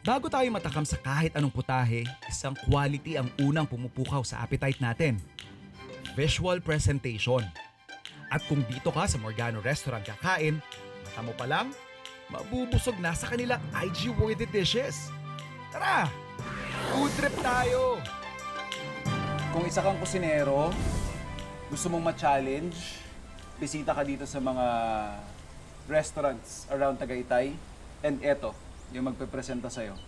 Bago tayo matakam sa kahit anong putahe, isang quality ang unang pumupukaw sa appetite natin. Visual presentation. At kung dito ka sa Morgano Restaurant kakain, mata mo pa lang, mabubusog na sa kanilang IG-worthy dishes. Tara! Food trip tayo! Kung isa kang kusinero, gusto mong ma-challenge, bisita ka dito sa mga restaurants around Tagaytay. And eto, yung magpe-presenta sa'yo.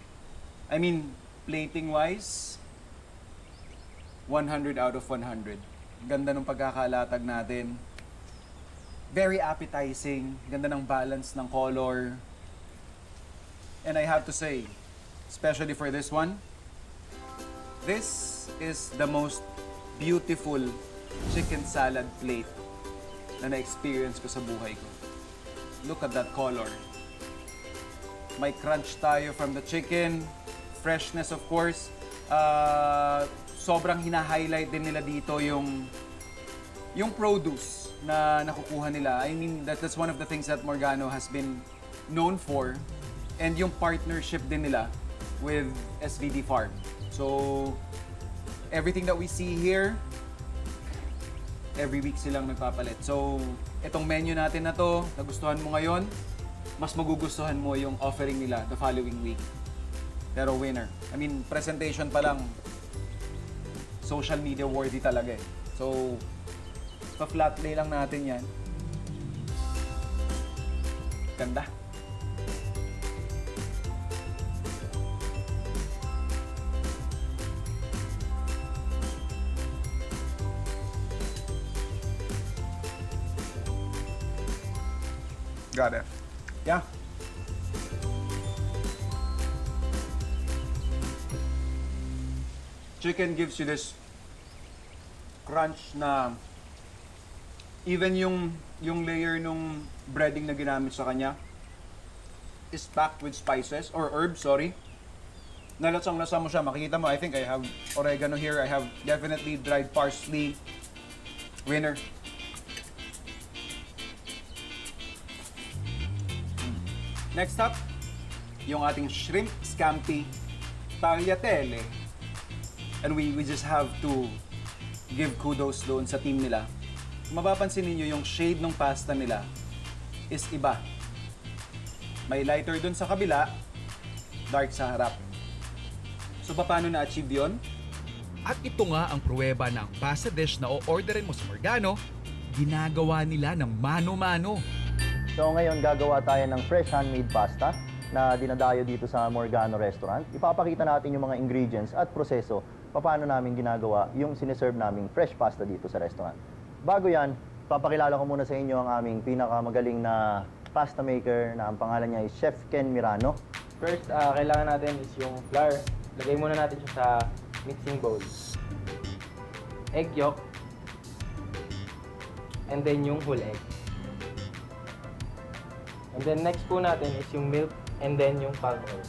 I mean, plating-wise, 100 out of 100. Ganda ng pagkakalatag natin. Very appetizing. Ganda ng balance ng color. And I have to say, especially for this one, this is the most beautiful chicken salad plate na na-experience ko sa buhay ko. Look at that color. May crunch tayo from the chicken. Freshness, of course. Sobrang hina-highlight din nila dito yung produce na nakukuha nila. I mean, that's one of the things that Morgano has been known for. And yung partnership din nila with SVD Farm. So, everything that we see here, every week silang nagpapalit. So, itong menu natin na to, nagustuhan mo ngayon, mas magugustuhan mo yung offering nila the following week. Pero winner. I mean, presentation pa lang, social media worthy talaga eh. So, pa-flat lay lang natin yan. Ganda. Got it. Yeah. Chicken gives you this crunch na even yung layer nung breading na ginamit sa kanya is packed with spices or herbs, sorry. Nalasang-lasa mo siya. Makikita mo, I think I have oregano here. I have definitely dried parsley. Winner. Next up, yung ating shrimp scampi tagliatelle. And we just have to give kudos doon sa team nila. Mapapansin niyo yung shade ng pasta nila is iba. May lighter doon sa kabila, dark sa harap. So paano na-achieve yun? At ito nga ang pruweba ng pasta dish na o-orderin mo sa Morgano, ginagawa nila ng mano-mano. So ngayon gagawa tayo ng fresh handmade pasta na dinadayo dito sa Morgano Restaurant. Ipapakita natin yung mga ingredients at proseso paano namin ginagawa yung sineserve naming fresh pasta dito sa restaurant. Bago yan, papakilala ko muna sa inyo ang aming pinakamagaling na pasta maker na ang pangalan niya ay Chef Ken Mirano. First, kailangan natin is yung flour. Lagay muna natin siya sa mixing bowl. Egg yolk. And then yung whole egg. And then next po natin is yung milk and then yung palm oil.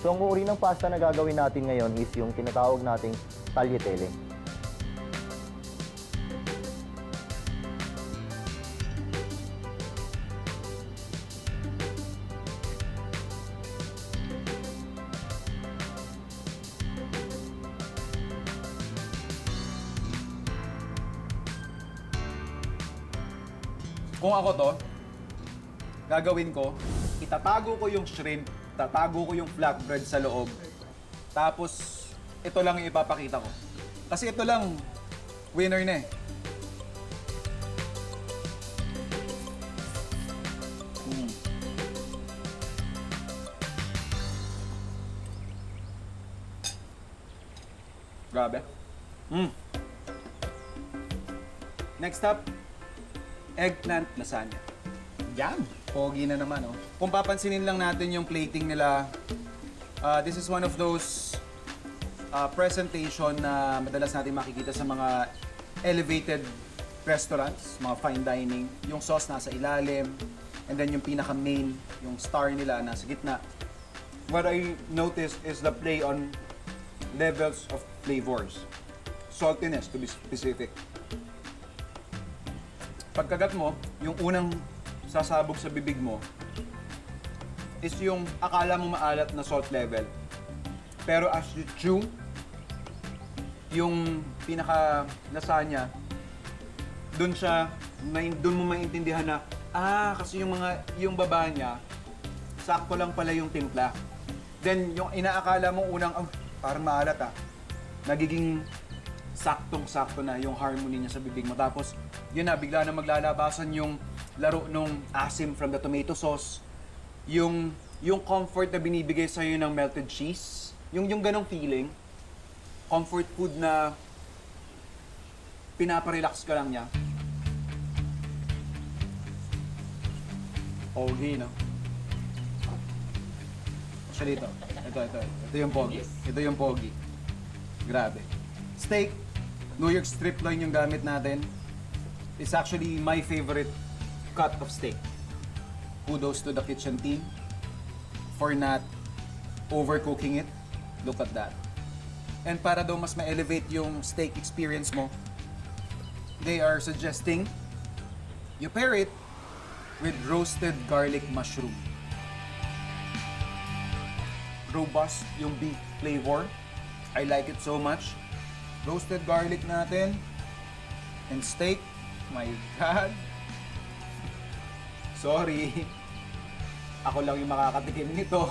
So ang uri ng pasta na gagawin natin ngayon is yung tinatawag nating tagliatelle. Kung ako to, gagawin ko, itatago ko yung shrimp, tatago ko yung flatbread sa loob, tapos ito lang yung ipapakita ko. Kasi ito lang, winner na eh. Grabe. Next up, eggplant lasagna. Yan! Pogi na naman, oh. Kung papansinin lang natin yung plating nila, this is one of those presentation na madalas natin makikita sa mga elevated restaurants, mga fine dining. Yung sauce nasa ilalim, and then yung pinaka-main, yung star nila nasa gitna. What I noticed is the play on levels of flavors. Saltiness, to be specific. Pagkagat mo, yung unang sasabog sa bibig mo, is yung akala mo maalat na salt level. Pero as you chew, yung pinaka lasagna, doon mo maintindihan na, kasi yung baba niya, sakto lang pala yung timpla. Then, yung inaakala mo unang, parang maalat nagiging saktong-sakto na yung harmony niya sa bibig mo. Tapos, yun na, bigla na maglalabasan yung laro nung asim from the tomato sauce. Yung comfort na binibigay sa'yo ng melted cheese. Yung ganong feeling. Comfort food na pinaparelax ka lang niya. Pogi, no? Actually, ito. Ito yung pogi. Ito yung pogi. Grabe. Steak, New York strip loin yung gamit natin. It's actually my favorite cut of steak. Kudos to the kitchen team for not overcooking it. Look at that. And para daw mas ma-elevate yung steak experience mo, they are suggesting you pair it with roasted garlic mushroom. Robust yung beef flavor. I like it so much. Roasted garlic natin. And steak. My God. Sorry. Ako lang yung makakatikim nito.